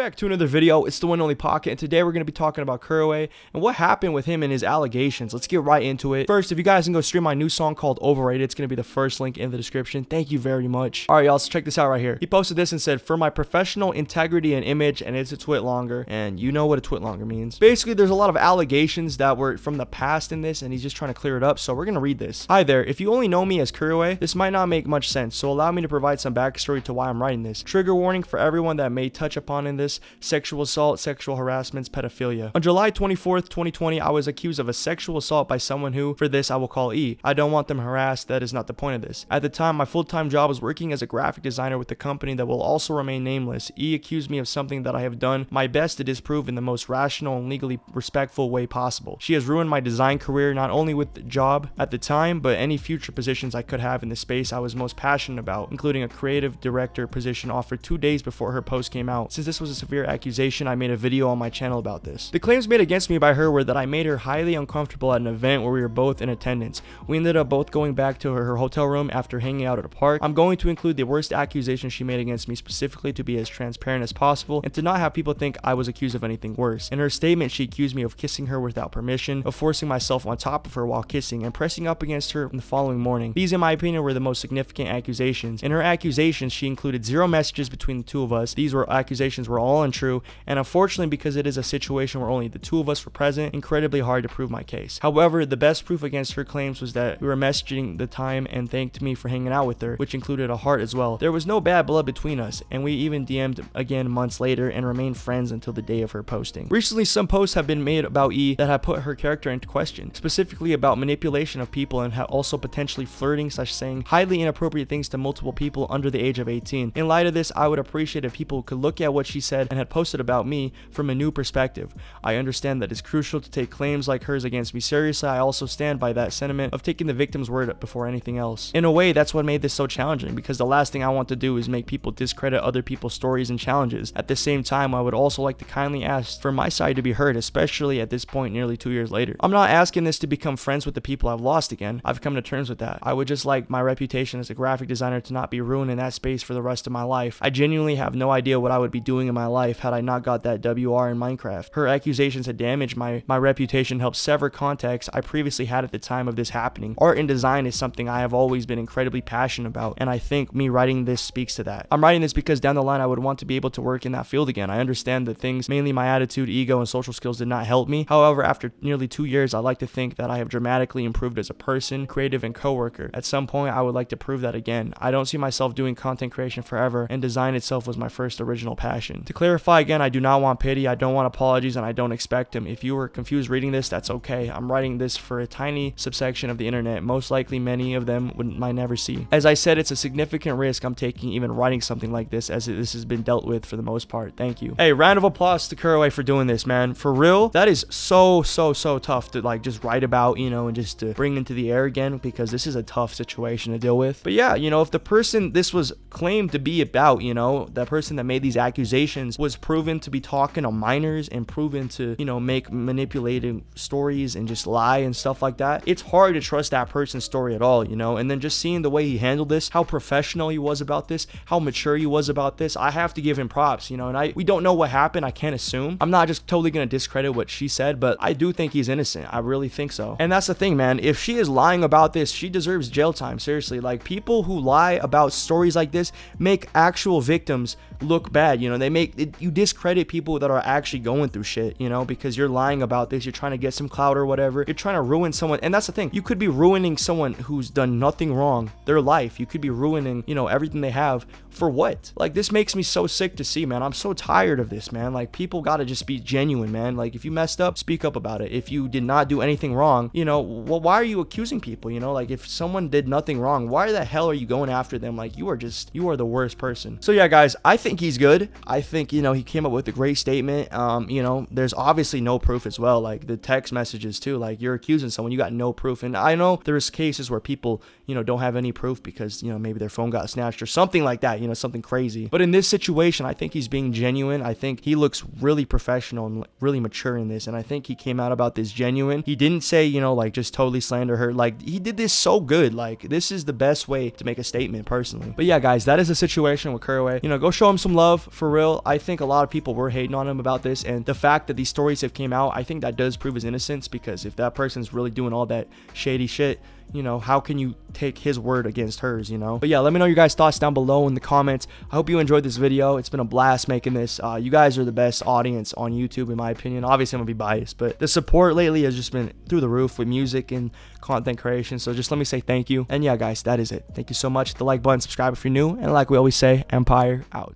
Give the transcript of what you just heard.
back to another video. It's the one and only Pocket, and today we're going to be talking about Couriway and what happened with him and his allegations. Let's get right into it. First, if you guys can go stream my new song called Overrated, it's going to be the first link in the description. Thank you very much. Alright, y'all, let's check this out right here. He posted this and said, "For my professional integrity and image," and it's a twit longer, and you know what a twit longer means. Basically, there's a lot of allegations that were from the past in this, and he's just trying to clear it up, so we're going to read this. "Hi there. If you only know me as Couriway, this might not make much sense, so allow me to provide some backstory to why I'm writing this. Trigger warning for everyone that may touch upon in this: sexual assault, sexual harassments, pedophilia. On July 24th, 2020, I was accused of a sexual assault by someone who, for this, I will call E. I don't want them harassed. That is not the point of this. At the time, my full-time job was working as a graphic designer with the company that will also remain nameless. E accused me of something that I have done my best to disprove in the most rational and legally respectful way possible. She has ruined my design career, not only with the job at the time, but any future positions I could have in the space I was most passionate about, including a creative director position offered 2 days before her post came out. Since this was a severe accusation, I made a video on my channel about this. The claims made against me by her were that I made her highly uncomfortable at an event where we were both in attendance. We ended up both going back to her hotel room after hanging out at a park. I'm going to include the worst accusations she made against me specifically to be as transparent as possible and to not have people think I was accused of anything worse. In her statement, she accused me of kissing her without permission, of forcing myself on top of her while kissing, and pressing up against her the following morning. These, in my opinion, were the most significant accusations. In her accusations, she included 0 messages between the two of us. These accusations were all untrue, and unfortunately, because it is a situation where only the two of us were present, incredibly hard to prove my case. However, the best proof against her claims was that we were messaging the time and thanked me for hanging out with her, which included a heart as well. There was no bad blood between us, and we even DM'd again months later and remained friends until the day of her posting. Recently, some posts have been made about E that have put her character into question, specifically about manipulation of people and also potentially flirting / saying highly inappropriate things to multiple people under the age of 18. In light of this, I would appreciate if people could look at what she said and had posted about me from a new perspective. I understand that it's crucial to take claims like hers against me seriously. I also stand by that sentiment of taking the victim's word before anything else. In a way, that's what made this so challenging, because the last thing I want to do is make people discredit other people's stories and challenges. At the same time, I would also like to kindly ask for my side to be heard, especially at this point nearly 2 years later. I'm not asking this to become friends with the people I've lost again. I've come to terms with that. I would just like my reputation as a graphic designer to not be ruined in that space for the rest of my life. I genuinely have no idea what I would be doing in my life had I not got that WR in Minecraft. Her accusations had damaged my reputation, helped sever contacts I previously had at the time of this happening. Art and design is something I have always been incredibly passionate about, and I think me writing this speaks to that. I'm writing this because down the line I would want to be able to work in that field again. I understand that things, mainly my attitude, ego, and social skills, did not help me. However, after nearly 2 years, I like to think that I have dramatically improved as a person, creative, and coworker. At some point, I would like to prove that again. I don't see myself doing content creation forever, and design itself was my first original passion. To clarify again, I do not want pity, I don't want apologies, and I don't expect them. If you were confused reading this, that's okay. I'm writing this for a tiny subsection of the internet. Most likely many of them might never see. As I said, it's a significant risk I'm taking even writing something like this, as this has been dealt with for the most part. Thank you. Hey, round of applause to Couriway for doing this, man. For real, that is so tough to like just write about, you know, and just to bring into the air again, because this is a tough situation to deal with. But yeah, you know, if the person this was claimed to be about, you know, the person that made these accusations was proven to be talking to minors and proven to, you know, make manipulating stories and just lie and stuff like that, it's hard to trust that person's story at all, you know. And then just seeing the way he handled this, how professional he was about this, how mature he was about this, I have to give him props, you know. And we don't know what happened. I can't assume. I'm not just totally gonna discredit what she said, but I do think he's innocent. I really think so. And that's the thing, man. If she is lying about this, she deserves jail time. Seriously, like, people who lie about stories like this make actual victims look bad, you know. They make it, you discredit people that are actually going through shit, you know, because you're lying about this. You're trying to get some clout or whatever. You're trying to ruin someone. And that's the thing, you could be ruining someone who's done nothing wrong, their life. You could be ruining, you know, everything they have for what? Like, this makes me so sick to see, man. I'm so tired of this, man. Like, people gotta just be genuine, man. Like, if you messed up, speak up about it. If you did not do anything wrong, you know, well, why are you accusing people? You know, like, if someone did nothing wrong, why the hell are you going after them? Like, you are the worst person. So yeah, guys, I think he's good. I think, you know, he came up with a great statement. You know, there's obviously no proof as well, like the text messages too. Like, you're accusing someone, you got no proof. And I know there's cases where people, you know, don't have any proof because, you know, maybe their phone got snatched or something like that, you know, something crazy. But in this situation, I think he's being genuine. I think he looks really professional and really mature in this, and I think he came out about this genuine. He didn't say, you know, like, just totally slander her. Like, he did this so good. Like, this is the best way to make a statement, personally. But yeah, guys, that is the situation with Couriway. You know, go show him some love, for real. I think a lot of people were hating on him about this, and the fact that these stories have came out, I think that does prove his innocence, because if that person's really doing all that shady shit, you know, how can you take his word against hers, you know? But yeah, let me know your guys' thoughts down below in the comments. I hope you enjoyed this video. It's been a blast making this. You guys are the best audience on YouTube, in my opinion. Obviously, I'm gonna be biased, but the support lately has just been through the roof with music and content creation. So just let me say thank you. And yeah, guys, that is it. Thank you so much. Hit the like button, subscribe if you're new, and like we always say, Empire out.